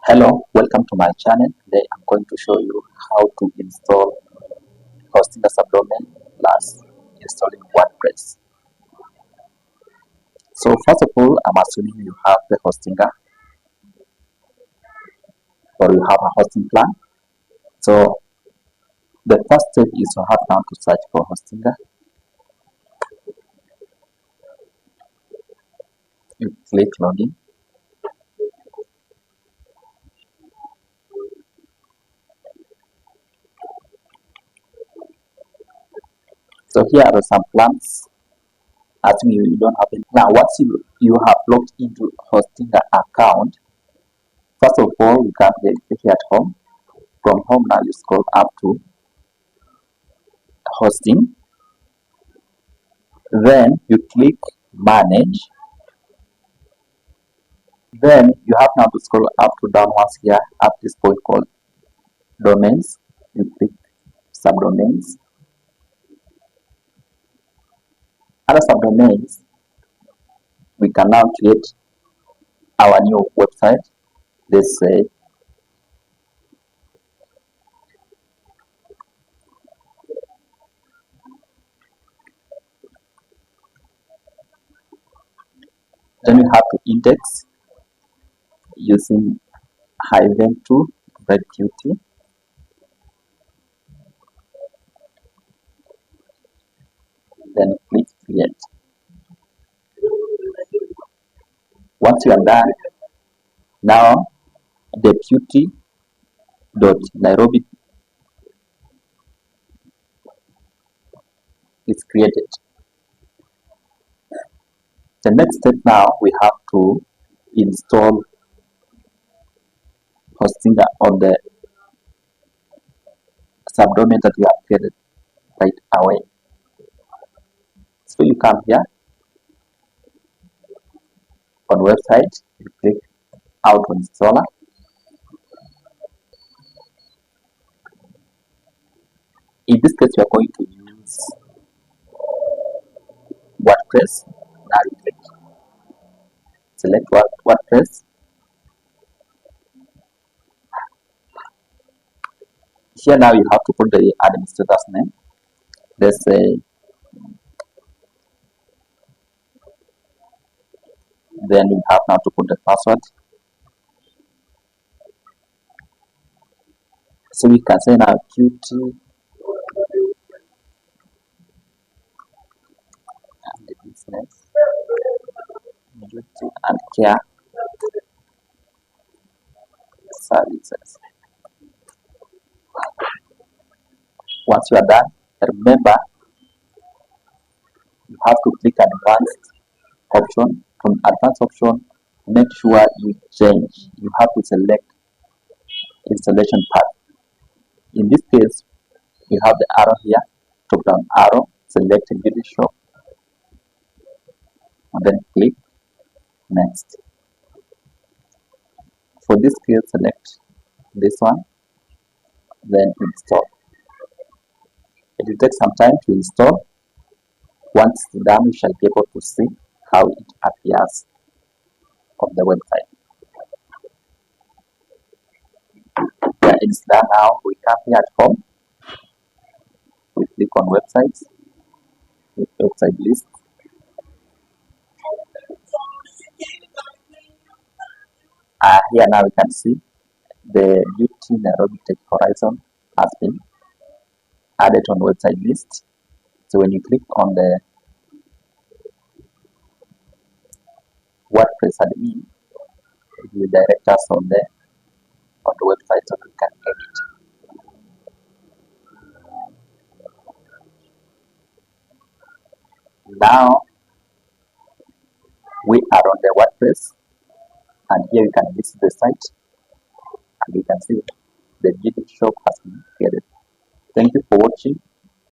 Hello, welcome to my channel. Today I'm going to show you how to install hosting a subdomain plus installing WordPress. So first of all, I'm assuming you have the Hostinger or you have a hosting plan. So the first step is you have now to search for Hostinger. You click login. So here are some plans. Assuming you don't have any. Now once you have logged into Hostinger account, first of all you come here at home. From home now you scroll up to hosting. Then you click manage. Then you have now to scroll up to down once here at this point called domains. You click subdomains. Other subdomains, we can now create our new website. Let's say then you have to index using hyphen to qt. Then click create. Once you are done, now deputy.nairobi is created. The next step now we have to install Hostinger on the subdomain that we have created right away. So you come here on website, you click auto installer. In this case, we are going to use WordPress. Now you click select WordPress. Here now you have to put the administrator's name. Let's say, then you have now to put the password. So we can say now qt and the business and care services. Once you are done, remember you have to click advanced option. From advanced option, make sure you change. You have to select installation path. In this case, we have the arrow here, top down arrow, select Beauty Shop, and then click next. For this case, select this one, then install. It will take some time to install. Once done, you shall be able to see how it appears on the website. Yeah, it's done now. We come here at home. We click on websites, website list. Here now we can see the beauty Nairobi Tech Horizon has been added on website list. So when you click on the WordPress admin, it will direct us on the website so we can edit. Now we are on the WordPress, and here you can visit the site, and you can see the beauty shop has been created. Thank you for watching.